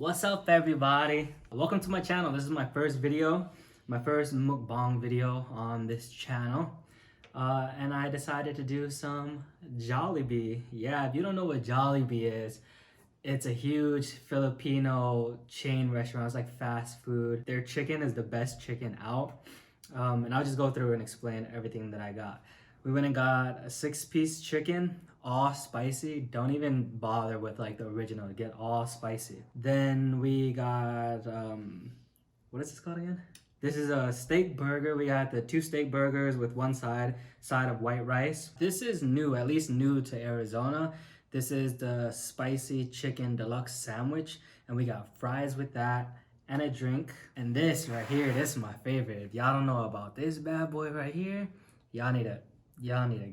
What's up, everybody? Welcome to my channel. This is my first video, my first mukbang video on this channel. And I decided to do some Jollibee. Yeah, if you don't know what Jollibee is, it's a huge Filipino chain restaurant. It's like fast food. Their chicken is the best chicken out. And I'll just go through and explain everything that I got. We went and got a 6-piece chicken, all spicy. Don't even bother with like the original, get all spicy. Then we got, what is this called again? This is a steak burger. We got the 2 steak burgers with one side of white rice. This is new, at least new to Arizona. This is the spicy chicken deluxe sandwich. And we got fries with that and a drink. And this right here, this is my favorite. If y'all don't know about this bad boy right here, y'all need to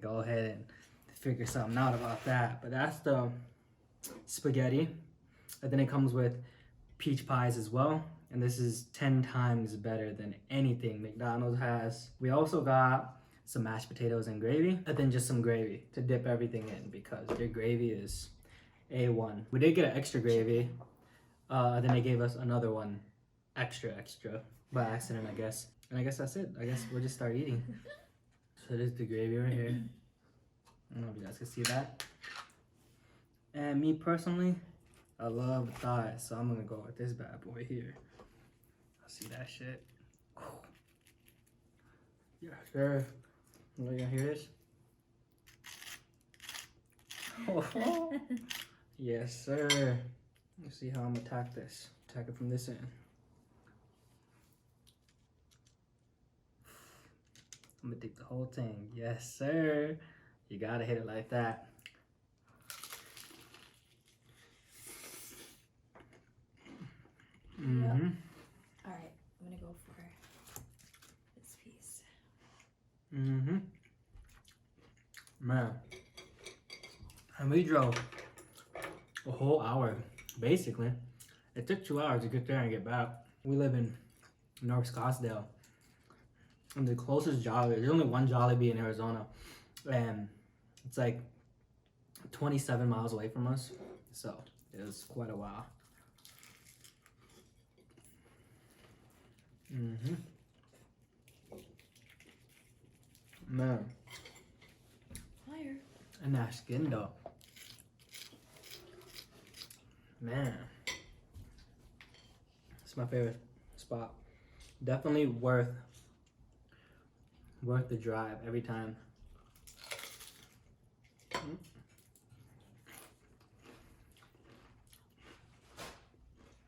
go ahead and figure something out about that. But that's the spaghetti. And then it comes with peach pies as well. And this is 10 times better than anything McDonald's has. We also got some mashed potatoes and gravy, and then just some gravy to dip everything in because their gravy is A1. We did get an extra gravy, then they gave us another one extra by accident, I guess. And I guess that's it. I guess we'll just start eating. So this is the gravy right here. I don't know if you guys can see that. And me personally, I love thighs, so I'm gonna go with this bad boy here. See that shit? Yeah, sure. You gonna hear this? Oh, yes, sir. Let's see how I'm gonna attack this. Attack it from this end. I'm gonna take the whole thing. Yes, sir. You gotta hit it like that. Mm-hmm. Yep. All right, I'm gonna go for this piece. Mm-hmm. Man. And we drove a whole hour, basically. It took 2 hours to get there and get back. We live in North Scottsdale. And the closest Jollibee, there's only one Jollibee in Arizona. And it's like 27 miles away from us. So it was quite a while. Mm-hmm. Man. Fire. And that skin though. Man. It's my favorite spot. Definitely worth the drive every time. I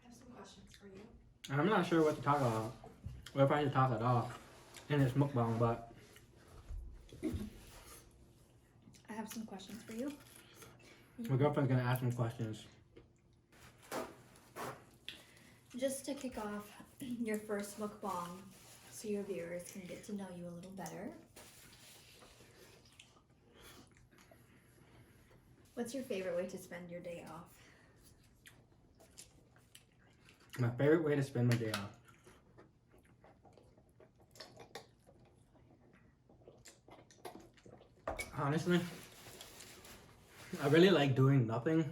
have some questions for you. I'm not sure what to talk about. Or if I should talk at all in this mukbang, but I have some questions for you. my girlfriend's gonna ask me questions. Just to kick off your first mukbang so your viewers can get to know you a little better. What's your favorite way to spend your day off? My favorite way to spend my day off. Honestly, I really like doing nothing.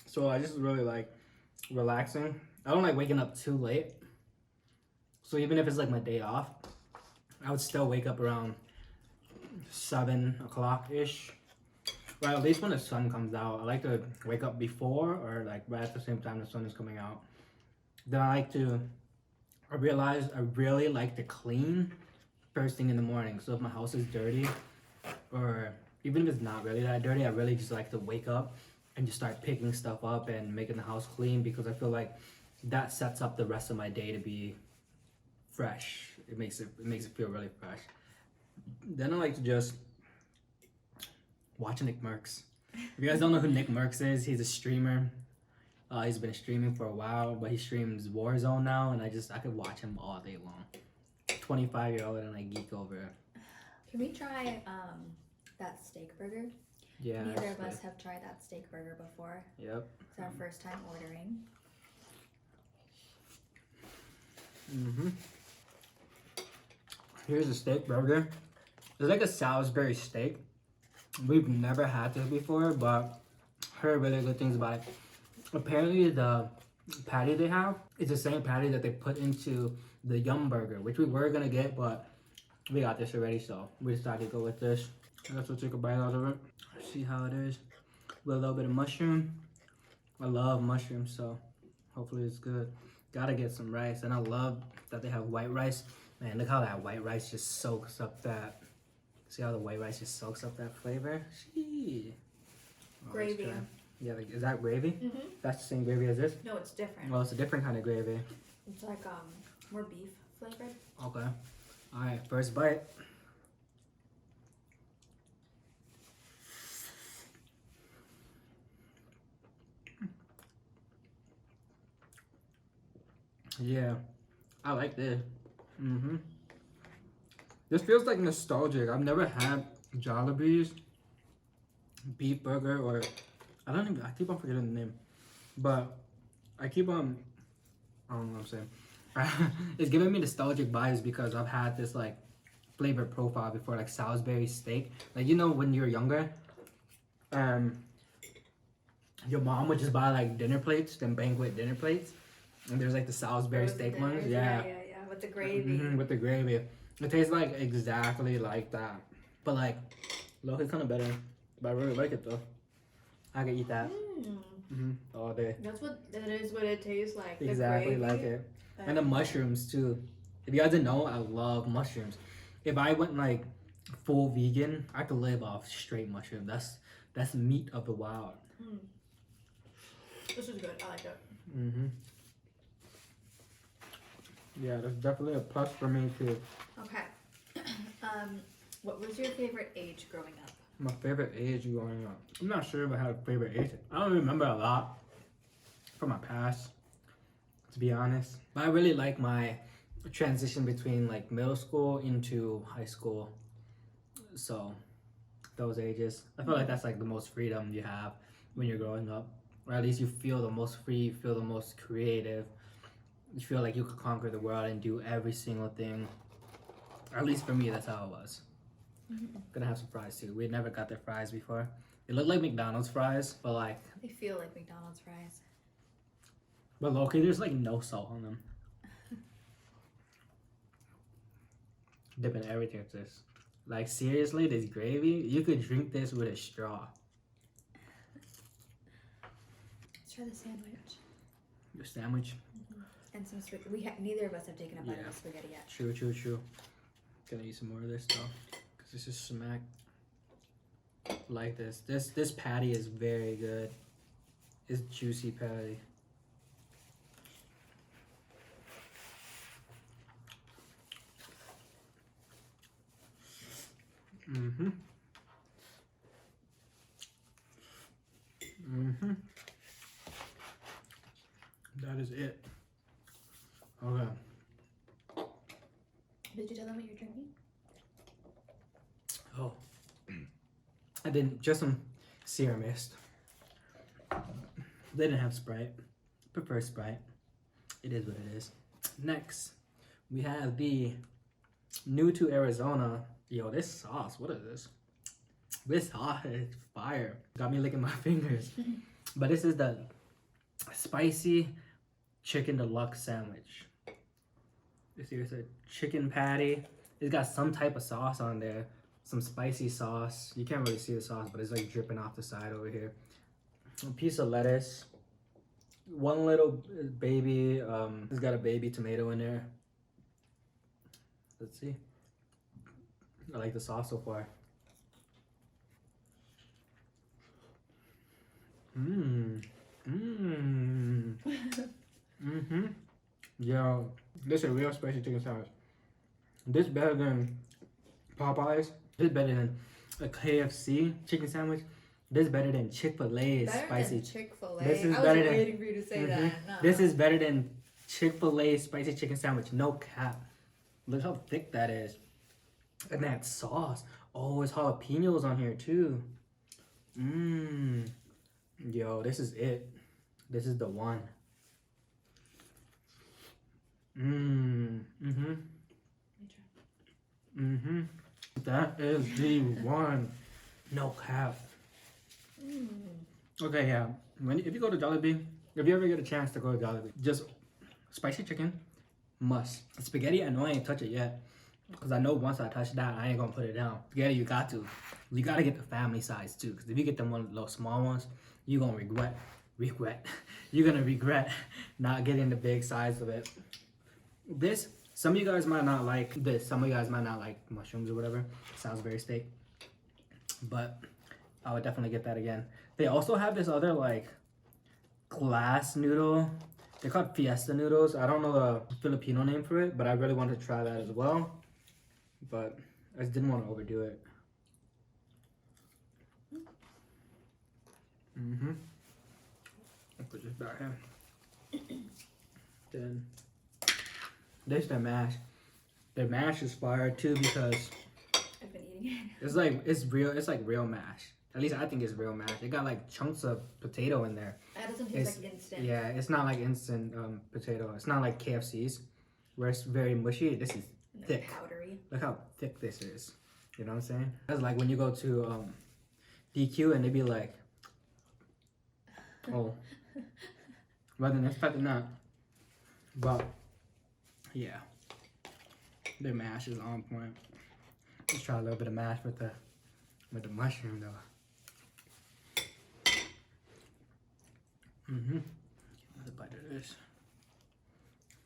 So I just really like relaxing. I don't like waking up too late. So even if it's like my day off, I would still wake up around 7 o'clock-ish. Right, at least when the sun comes out. I like to wake up before or like right at the same time the sun is coming out. Then I realize I really like to clean first thing in the morning. So if my house is dirty, or even if it's not really that dirty, I really just like to wake up and just start picking stuff up and making the house clean because I feel like that sets up the rest of my day to be fresh. It makes it feel really fresh. Then I like to just watch Nick Merckx. If you guys don't know who Nick Merckx is, he's a streamer. He's been streaming for a while, but he streams Warzone now, and I could watch him all day long. 25-year-old, and I geek over it. Can we try that steak burger? Yeah. Neither of us have tried that steak burger before. Yep. It's our first time ordering. Mm-hmm. Here's a steak burger. It's like a Salisbury steak. We've never had this before, but heard really good things about it. apparently the patty they have is the same patty that they put into the Yum Burger, which we were gonna get, but we got this already, so we decided to go with this. Let's take a bite out of it. See how it is. With a little bit of mushroom. I love mushrooms, so hopefully it's good. Gotta get some rice, and I love that they have white rice. Man, look how that white rice just soaks up that. See how the white rice just soaks up that flavor? Gee. Oh, Gravy. Yeah, like, is that gravy? Mm-hmm. That's the same gravy as this? No, it's different. Well, it's a different kind of gravy. It's like more beef flavored. Okay. All right, first bite. Yeah, I like this. This feels like nostalgic. I've never had Jollibee's beef burger, or I keep on forgetting the name, but I don't know what I'm saying. It's giving me nostalgic vibes because I've had this like flavor profile before, like Salisbury steak. Like, you know, when you're younger, your mom would just buy like dinner plates, them banquet dinner plates, and there's like the Salisbury steak ones. Yeah, with the gravy. with the gravy. It tastes like exactly like that, but like, look, it's kind of better. But I really like it though. I could eat that all day. That's what that is. What it tastes like. Exactly the like it. And the mushrooms too. If you guys didn't know, I love mushrooms. If I went like full vegan, I could live off straight mushroom. That's meat of the wild. This is good. I like it. Yeah, that's definitely a plus for me too. Okay. What was your favorite age growing up? My favorite age growing up. I'm not sure if I had a favorite age. I don't remember a lot from my past, to be honest. But I really like my transition between like middle school into high school. So those ages, I feel like that's like the most freedom you have when you're growing up, or at least you feel the most free, you feel the most creative. You feel like you could conquer the world and do every single thing. At least for me, that's how it was. Gonna have some fries too. We had never got their fries before. It looked like McDonald's fries, but like They feel like McDonald's fries. but low-key, there's like no salt on them. Dipping everything with this. Like seriously, this gravy, you could drink this with a straw. Let's try the sandwich. Your sandwich. And some spaghetti. Neither of us have taken a bite of the spaghetti yet. True. Gonna eat some more of this stuff. Cause this is smack. Like this. This patty is very good. It's juicy patty. That is it. Okay. Did you tell them what you're drinking? Oh. I didn't. Just some Sierra Mist. They didn't have Sprite. Prefer Sprite. It is what it is. Next, we have the new to Arizona. Yo, this sauce. What is this? This sauce is fire. Got me licking my fingers. But this is the spicy chicken deluxe sandwich. This here's a chicken patty. It's got some type of sauce on there. Some spicy sauce. You can't really see the sauce, but it's like dripping off the side over here. A piece of lettuce. One little baby, it's got a baby tomato in there. Let's see. I like the sauce so far. Yo, this is a real spicy chicken sandwich. This better than Popeyes. This better than a KFC chicken sandwich. This better than Chick-fil-A's spicy. Chick-fil-A. This is I was better than- waiting for you to say that. No. This is better than Chick-fil-A spicy chicken sandwich. No cap. Look how thick that is. And that sauce. Oh, it's jalapenos on here too. Yo, this is it. This is the one. That is the one. No cap. Okay, yeah. If you go to Jollibee, If you ever get a chance to go to Jollibee, just spicy chicken, must. Spaghetti, I know I ain't touch it yet. Because I know once I touch that, I ain't gonna put it down. Spaghetti, you got to. You gotta get the family size too. Because if you get them one of those small ones, you're gonna regret. You're gonna regret not getting the big size of it. This, some of you guys might not like this. Some of you guys might not like mushrooms or whatever. Sounds very steak. But I would definitely get that again. They also have this other like glass noodle. They're called Fiesta noodles. I don't know the Filipino name for it, but I really wanted to try that as well. But I just didn't want to overdo it. I'll put this back here. Then there's their mash. Their mash is fire too because I've been eating it. it's real. It's like real mash. At least I think it's real mash. It got like chunks of potato in there. That doesn't taste like instant. Yeah, it's not like instant potato. It's not like KFC's where it's very mushy. This is thick. Powdery. Look how thick this is. You know what I'm saying? That's like when you go to DQ and they be like, oh, rather than expecting that. But yeah, their mash is on point. Let's try a little bit of mash with the mushroom though. Another bite of this.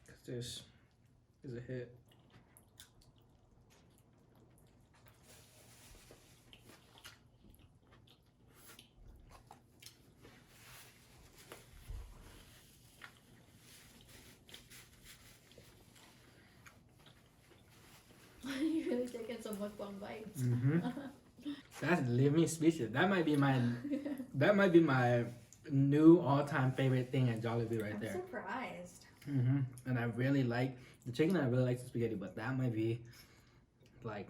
Cause this is a hit. You really taking some mukbang bites. That's leave me speechless. That might be my new all-time favorite thing at Jollibee right there. I'm surprised. And I really like the chicken. I really like the spaghetti, but that might be like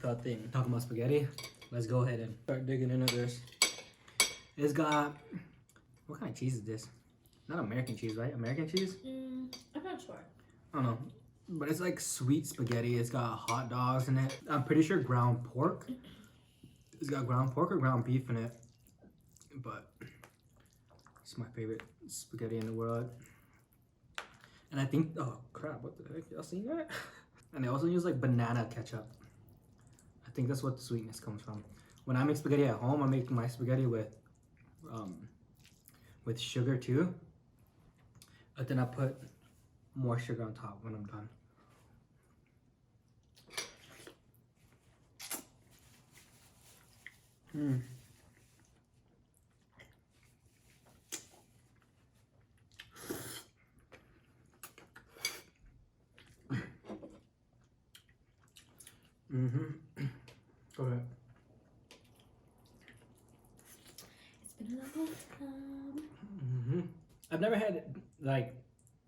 the thing. Talking about spaghetti, let's go ahead and start digging into this. It's got, what kind of cheese is this? Not American cheese, right? American cheese? I'm not sure. I don't know. But it's like sweet spaghetti. It's got hot dogs in it. I'm pretty sure ground pork. It's got ground pork or ground beef in it. But it's my favorite spaghetti in the world. And I think, oh crap, what the heck? Y'all seen that? And they also use like banana ketchup. I think that's what the sweetness comes from. When I make spaghetti at home, I make my spaghetti with sugar too. But then I put more sugar on top when I'm done. Go ahead. It's been a long time. I've never had like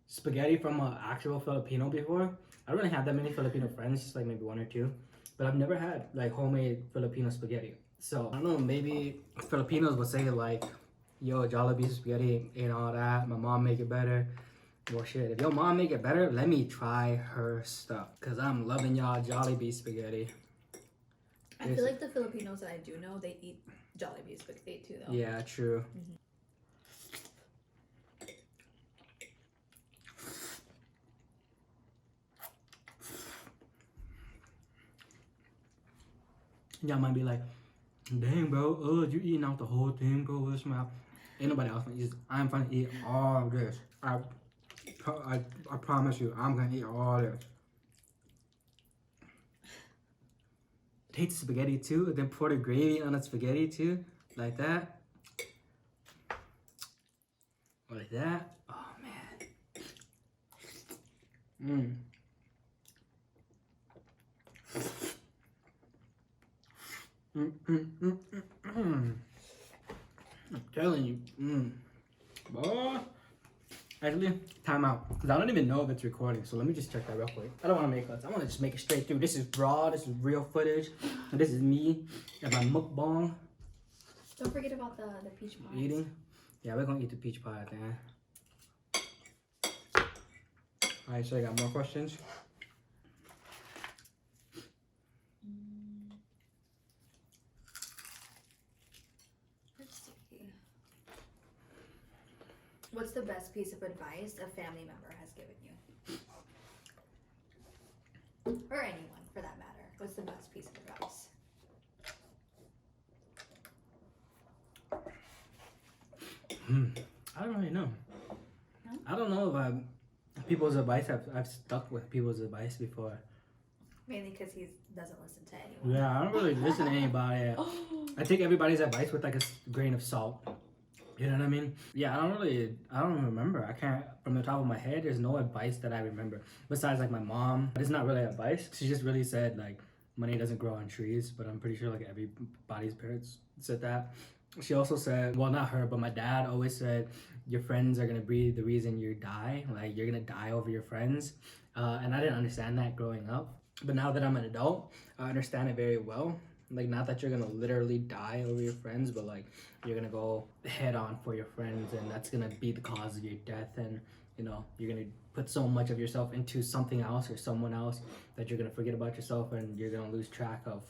spaghetti from an actual Filipino before. I don't really have that many Filipino friends, just like maybe one or two. But I've never had like homemade Filipino spaghetti. So I don't know, maybe Filipinos would say like, yo, Jollibee spaghetti ain't all that. My mom make it better. Well, shit, if your mom make it better, let me try her stuff. Cause I'm loving y'all Jollibee spaghetti. I feel like the Filipinos that I do know, they eat Jollibee spaghetti too, though. Yeah, true. Y'all might be like, dang, bro, you eating out the whole thing, bro, what's my... Ain't nobody else gonna eat. I'm gonna eat all of this. I promise you, I'm gonna eat all this. Take the spaghetti too, and then pour the gravy on the spaghetti too, like that. Like that. Oh man. I'm telling you. Boy. Actually, time out. Because I don't even know if it's recording. So let me just check that real quick. I don't want to make cuts. I want to just make it straight through. This is raw. This is real footage. And this is me and my mukbang. Don't forget about the peach pie. Eating. Yeah, we're going to eat the peach pie at the end. Alright, so I got more questions. Let's see. What's the best piece of advice a family member has given you? Or anyone, for that matter. What's the best piece of advice? I don't really know. No? I don't know if people's advice. I've stuck with people's advice before. Mainly because he doesn't listen to anyone. Yeah, I don't really listen to anybody. I take everybody's advice with like a grain of salt. You know what I mean? Yeah, I don't remember. I can't, from the top of my head, there's no advice that I remember. Besides like my mom, it's not really advice. She just really said like, money doesn't grow on trees, but I'm pretty sure like everybody's parents said that. She also said, well, not her, but my dad always said, your friends are gonna be the reason you die. Like you're gonna die over your friends. And I didn't understand that growing up. But now that I'm an adult, I understand it very well. Like, not that you're gonna literally die over your friends, but like you're gonna go head on for your friends, and that's gonna be the cause of your death. And you know, you're gonna put so much of yourself into something else or someone else that you're gonna forget about yourself, and you're gonna lose track of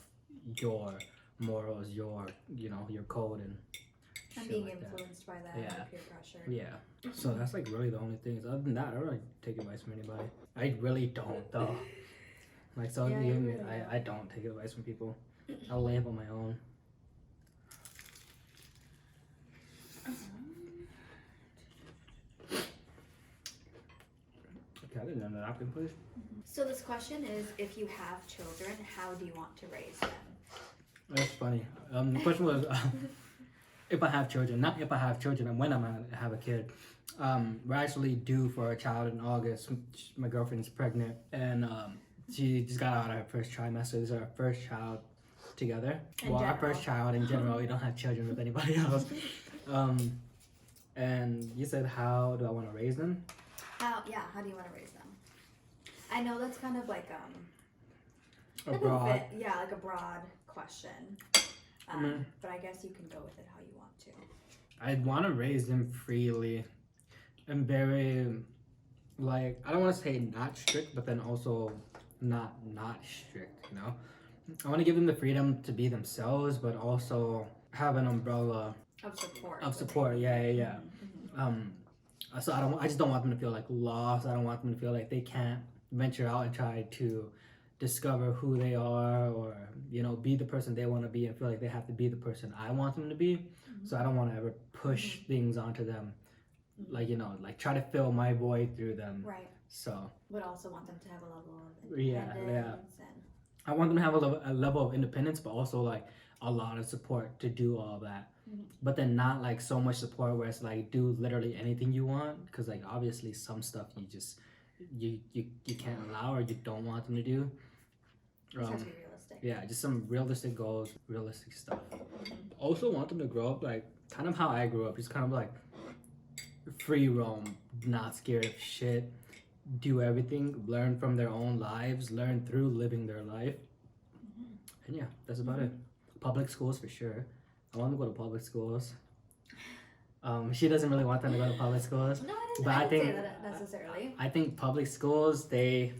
your morals, your code and being like influenced by that, Yeah. peer pressure. Yeah. So that's like really the only things. Other than that, I don't really take advice from anybody. I really don't though. Like so, Yeah, you really don't. I don't take advice from people. I'll live on my own. Can I get another napkin, please? So this question is, if you have children, how do you want to raise them? That's funny. The question was, if I have children, not if I have children, and when I'm gonna have a kid. We're actually due for a child in August. My girlfriend's pregnant, and she just got out of her first trimester. This is our first child together. Our first child in general. We don't have children with anybody else. And you said, how do I want to raise them? How do you want to raise them? I know that's kind of like A broad. like a broad question. But I guess you can go with it how you want to. I want to raise them freely and very, like, I don't want to say not strict, but then also not strict, you know? I want to give them the freedom to be themselves, but also have an umbrella Of support. Yeah. So I just don't want them to feel like lost. I don't want them to feel like they can't venture out and try to discover who they are, or you know, be the person they want to be, and feel like they have to be the person I want them to be. So I don't want to ever push things onto them, like, you know, like try to fill my void through them. Right. So Would also want them to have a level of independence. And I want them to have a level of independence, but also like a lot of support to do all that. But then not like so much support where it's like do literally anything you want, because like obviously some stuff you just you can't allow or you don't want them to do. it has to be realistic. Yeah, just some realistic goals, realistic stuff. Also want them to grow up like kind of how I grew up, just kind of like free roam, not scared of shit, do everything, learn from their own lives, learn through living their life. And yeah, that's about it. Public schools for sure. I want them to go to public schools. She doesn't really want them to go to public schools. No, But I didn't say that necessarily. I think public schools, they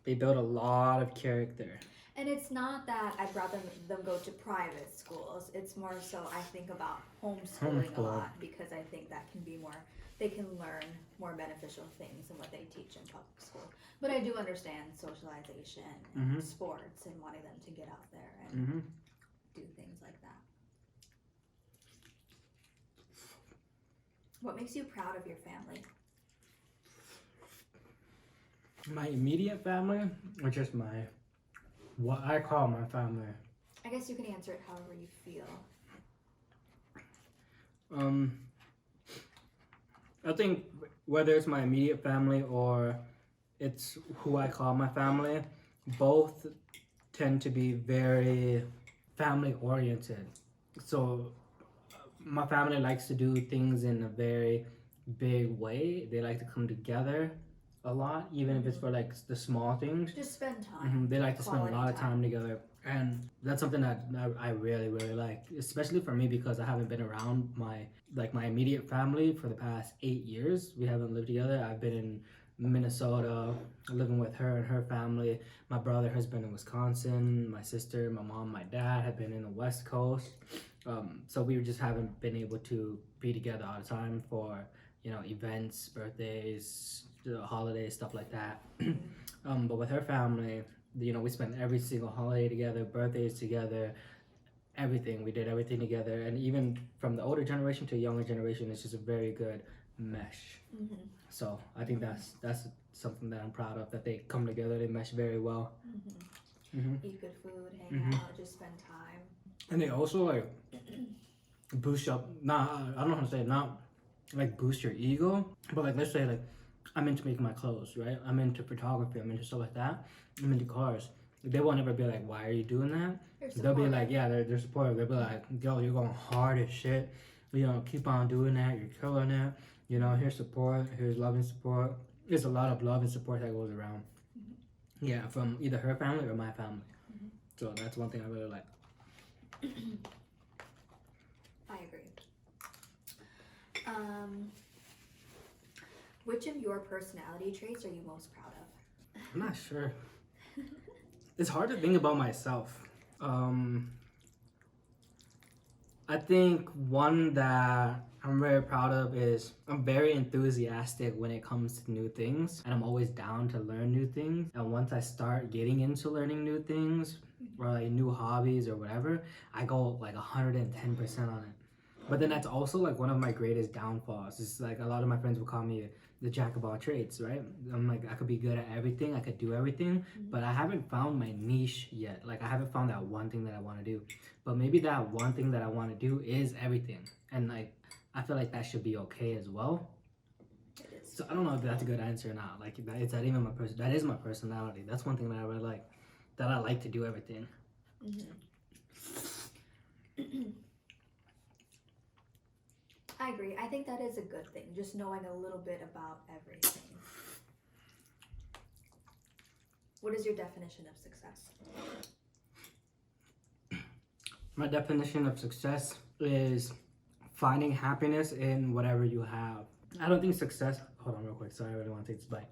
build a lot of character. And it's not that I'd rather them go to private schools. It's more so I think about homeschooling a lot, because I think that can be more, they can learn more beneficial things than what they teach in public school. But I do understand socialization and sports and wanting them to get out there and do things like that. What makes you proud of your family? My immediate family, or just what I call my family. I guess you can answer it however you feel. I think whether it's my immediate family or it's who I call my family, both tend to be very family oriented. So my family likes to do things in a very big way. They like to come together a lot, even if it's for like the small things. Just spend time. They like to spend a lot of time together, and that's something that I really like, especially for me, because I haven't been around my immediate family for the past 8 years. We haven't lived together. I've been in Minnesota living with her and her family. My brother has been in Wisconsin. My sister, my mom, my dad have been in the West Coast. So we just haven't been able to be together all the time for, events, birthdays, holidays, stuff like that. But with her family, we spent every single holiday together, birthdays together, everything. We did everything together, and even from the older generation to the younger generation, it's just a very good mesh. So I think that's something that I'm proud of, that they come together, they mesh very well. Eat good food, hang out, just spend time. And they also like boost up, I don't know how to say it, not like boost your ego, but like let's say like I'm into making my clothes, right? I'm into photography, I'm into stuff like that, I'm into cars. They won't ever be like, why are you doing that? They'll be like, yeah, they're supportive. They'll be like, yo, you're going hard as shit. Keep on doing that. You're killing it. Here's support. Here's love and support. There's a lot of love and support that goes around. Yeah, from either her family or my family. So that's one thing I really like. I agree. Which of your personality traits are you most proud of? I'm not sure. It's hard to think about myself. I think one that I'm very proud of is I'm very enthusiastic when it comes to new things, and I'm always down to learn new things. And once I start getting into learning new things or like new hobbies or whatever, I go like 110% on it. But then that's also like one of my greatest downfalls. It's like a lot of my friends will call me the jack of all trades, right? I'm like, I could be good at everything, I could do everything, but I haven't found my niche yet. Like I haven't found that one thing that I want to do. But maybe that one thing that I want to do is everything. And like, I feel like that should be okay as well. So I don't know if that's a good answer or not. Like that is my personality. That's one thing that I really like. That I like to do everything. I agree. I think that is a good thing, just knowing a little bit about everything. What is your definition of success? My definition of success is finding happiness in whatever you have. I don't think success... Hold on real quick. Sorry, I really want to take this bite.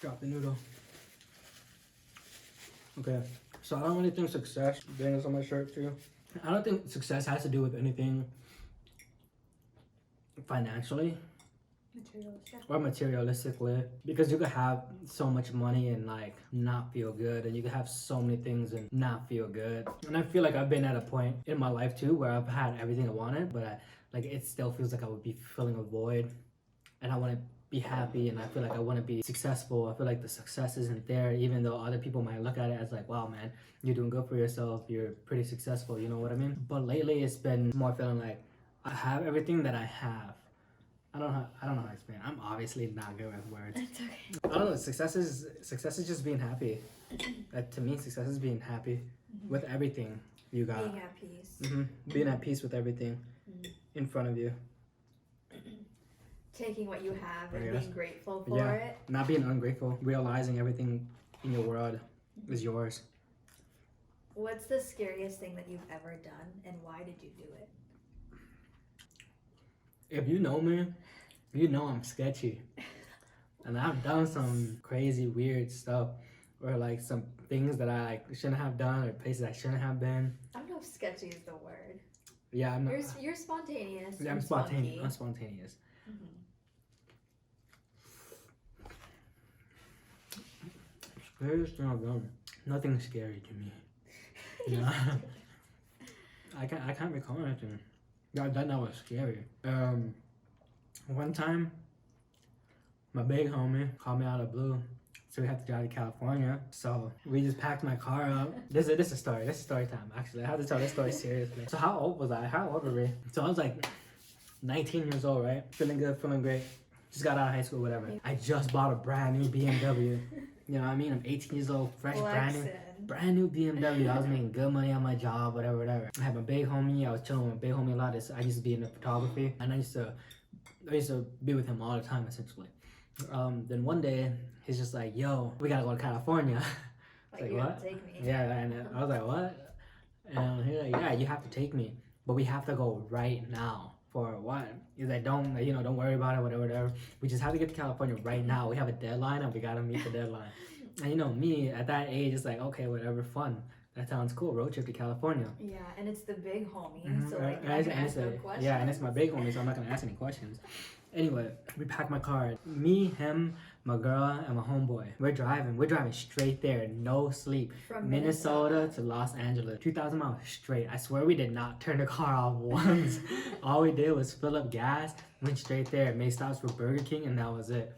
Drop the noodle. Okay, so I don't really think success, being this on my shirt too, I don't think success has to do with anything financially or materialistically, because you could have so much money and like not feel good, and you could have so many things and not feel good. And I feel like I've been at a point in my life too where I've had everything I wanted, but it still feels like I would be filling a void, and I want to be happy, and I feel like I want to be successful. I feel like the success isn't there, even though other people might look at it as like, wow man, you're doing good for yourself, you're pretty successful, you know what I mean? But lately it's been more feeling like I have everything that I have. I don't know how to explain. I'm obviously not good with words. It's okay. I don't know, success is just being happy. To me, success is being happy with everything you got. Being at peace. Being at peace with everything in front of you. Taking what you have and being grateful for it. Not being ungrateful. Realizing everything in your world is yours. What's the scariest thing that you've ever done, and why did you do it? If you know me, you know I'm sketchy. And I've done some crazy, weird stuff. Or like some things that I like shouldn't have done, or places I shouldn't have been. I don't know if sketchy is the word. Yeah, I'm not. You're spontaneous. Yeah, I'm spontaneous. I'm spontaneous. Scariest thing I've done. Nothing scary to me. Yeah. I can't recall anything that was scary. One time, my big homie called me out of the blue, so we had to drive to California. So we just packed my car up. This is a story. This is story time. Actually, I have to tell this story seriously. So how old was I? How old were we? So I was like 19 years old, right? Feeling good, feeling great. Just got out of high school, whatever. I just bought a brand new BMW. You know what I mean? I'm 18 years old, fresh, brand new BMW. I was making good money on my job, whatever. I had my big homie. I was chilling with my big homie a lot. I used to be into photography, and I used to be with him all the time, essentially. Then one day, he's just like, yo, we gotta go to California. Like, you have to take me. Yeah, and I was like, what? And he's like, yeah, you have to take me, but we have to go right now. For what? He's like, don't worry about it, whatever. We just have to get to California right now. We have a deadline, and we gotta meet the deadline. And me, at that age, it's like, okay, whatever, fun. That sounds cool. Road trip to California. Yeah, and it's the big homie, Mhm. so like And you're not gonna ask no it's questions. yeah, and it's my big homie, so I'm not gonna ask any questions. Anyway, we packed my car. Me, him, my girl, and my homeboy. We're driving straight there, no sleep. From Minnesota to Los Angeles, 2,000 miles straight. I swear we did not turn the car off once. All we did was fill up gas, went straight there, made stops for Burger King, and that was it.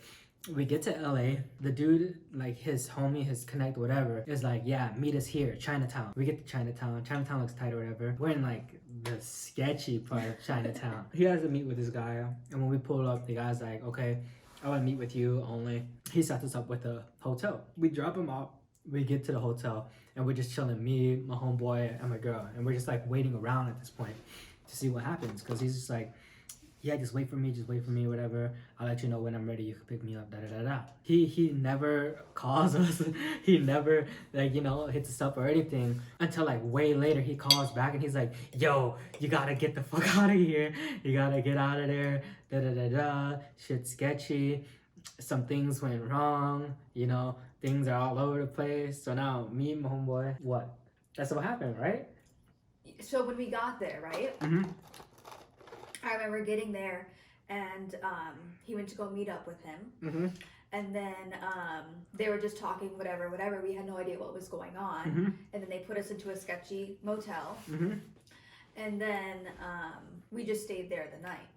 We get to LA, the dude, like his homie, his connect, whatever, is like, yeah, meet us here, Chinatown. We get to Chinatown. Chinatown looks tight or whatever. We're in like the sketchy part of Chinatown. He has to meet with this guy, and when we pull up, the guy's like, okay, I want to meet with you only. He sets us up with a hotel. We drop him off. We get to the hotel, and we're just chilling, me, my homeboy, and my girl, and we're just like waiting around at this point to see what happens, because he's just like, yeah, just wait for me, whatever. I'll let you know when I'm ready. You can pick me up, da da da da. He never calls us. He never, like, you know, hits us up or anything until like way later. He calls back and he's like, yo, you gotta get the fuck out of here. You gotta get out of there, da da da da. Shit's sketchy. Some things went wrong, you know, things are all over the place. So now me and my homeboy, what? That's what happened, right? So when we got there, right? Mm-hmm. I remember getting there, and he went to go meet up with him. Mm-hmm. And then they were just talking, whatever. We had no idea what was going on. Mm-hmm. And then they put us into a sketchy motel. Mm-hmm. And then we just stayed there the night.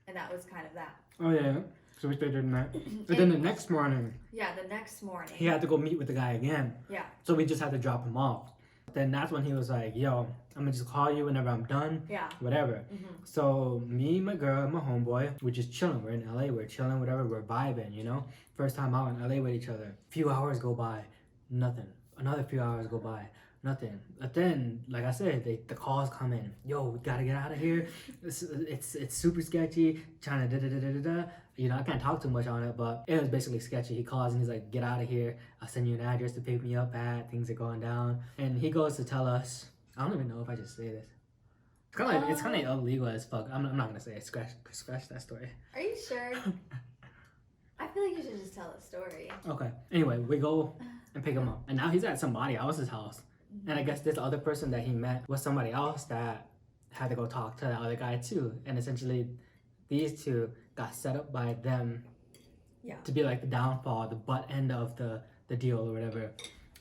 And that was kind of that. Oh, yeah. So we stayed there the night. But then the next morning, yeah, the next morning. he had to go meet with the guy again. Yeah. So we just had to drop him off. Then that's when he was like, yo, I'm gonna just call you whenever I'm done. Yeah. Whatever. Mm-hmm. So me, my girl, and my homeboy, we're just chilling. We're in LA, we're chilling, whatever, we're vibing, you know? First time out in LA with each other. Few hours go by, nothing. Another few hours go by, nothing. But then, like I said, the calls come in. Yo, we gotta get out of here. It's super sketchy. Trying to da-da-da-da-da. You know, I can't talk too much on it, but it was basically sketchy. He calls and he's like, get out of here. I'll send you an address to pick me up at. Things are going down. And he goes to tell us, I don't even know if I should say this. It's kind of illegal as fuck. I'm not gonna say it. Scratch that story. Are you sure? I feel like you should just tell a story. Okay. Anyway, we go and pick him up. And now he's at somebody else's house. And I guess this other person that he met was somebody else that had to go talk to the other guy too. And essentially, these two got set up by them to be like the downfall, the butt end of the deal or whatever.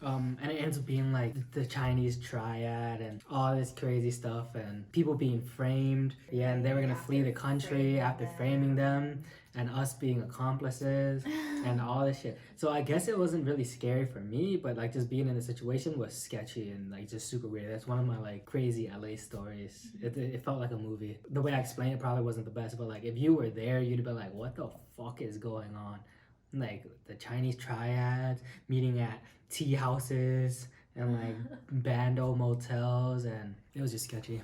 And it ends up being like the Chinese triad and all this crazy stuff and people being framed. Yeah, and they were gonna flee the country after framing them and us being accomplices and all this shit. So I guess it wasn't really scary for me, but like just being in the situation was sketchy and like just super weird. That's one of my like crazy LA stories. It felt like a movie. The way I explained it probably wasn't the best, but like if you were there, you'd be like, what the fuck is going on? Like the Chinese triads meeting at tea houses and like bando motels, and it was just sketchy.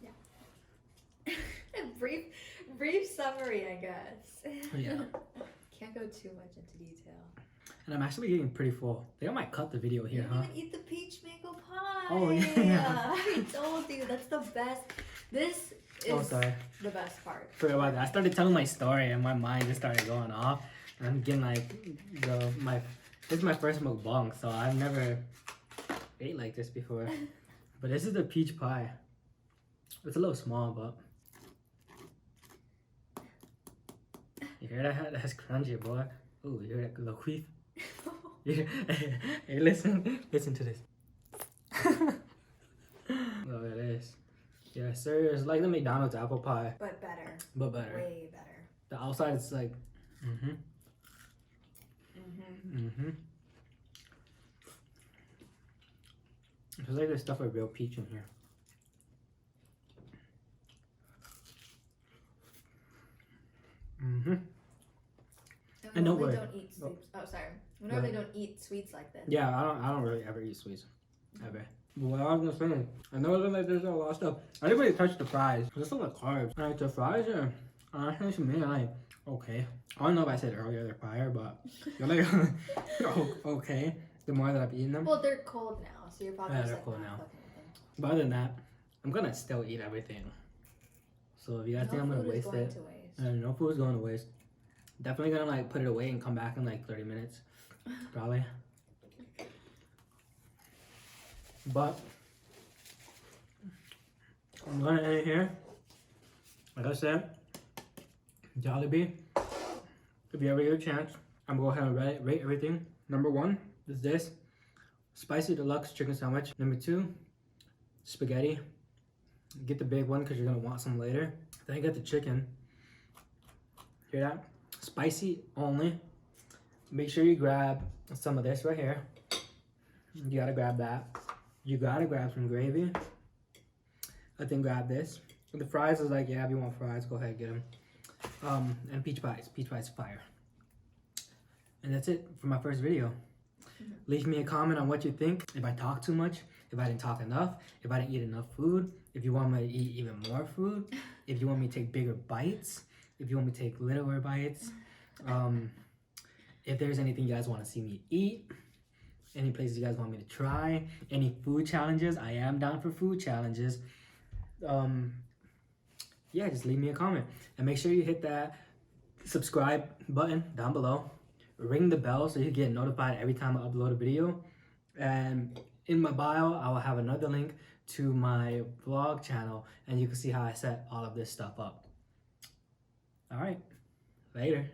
Yeah. brief summary, I guess. Yeah. Can't go too much into detail. And I'm actually getting pretty full. I think I might cut the video here, You huh? didn't even eat the peach mango pie. Oh, yeah. I told you, that's the best. This is the best part. Forgot about that. I started telling my story and my mind just started going off. And I'm getting like, this is my first mukbang, so I've never ate like this before. But this is the peach pie. It's a little small, but you hear that? That's crunchy, boy. Ooh, you hear that little queef? Yeah. Hey, listen to this. Look at this. Yeah, sir. It's like the McDonald's apple pie. But better. But better. Way better. The outside is like, It's like there's stuff like real peach in here. We normally don't eat sweets. Oh, sorry. We normally don't eat sweets like this. Yeah, I don't really ever eat sweets. Ever. But what I was gonna say, I know like there's a lot of stuff. I didn't really touch the fries. There's still like carbs. Like the fries are honestly to me like okay. I don't know if I said earlier they're fire, but they're like okay. The more that I've eaten them. Well, they're cold now, so you're probably Yeah, just they're like cold not now. fucking with them. But other than that, I'm gonna still eat everything. So if you guys think I'm gonna waste it, no food's going to waste. Definitely gonna like put it away and come back in like 30 minutes, probably. But I'm gonna end it here. Like I said, Jollibee, if you ever get a chance, I'm gonna go ahead and rate everything. Number 1 is this spicy deluxe chicken sandwich. Number 2, spaghetti. Get the big one because you're gonna want some later. Then I get the chicken. Hear that? Spicy only. Make sure you grab some of this right here. You gotta grab that. You gotta grab some gravy. I think grab this. The fries is like, yeah, if you want fries, go ahead and get them. And peach pies. Peach pies fire. And that's it for my first video. Leave me a comment on what you think. If I talk too much, if I didn't talk enough, if I didn't eat enough food, if you want me to eat even more food, if you want me to take bigger bites, if you want me to take littler bites, if there's anything you guys want to see me eat, any places you guys want me to try, any food challenges. I am down for food challenges. Yeah, just leave me a comment. And make sure you hit that subscribe button down below. Ring the bell so you get notified every time I upload a video. And in my bio, I will have another link to my vlog channel, and you can see how I set all of this stuff up. All right, later.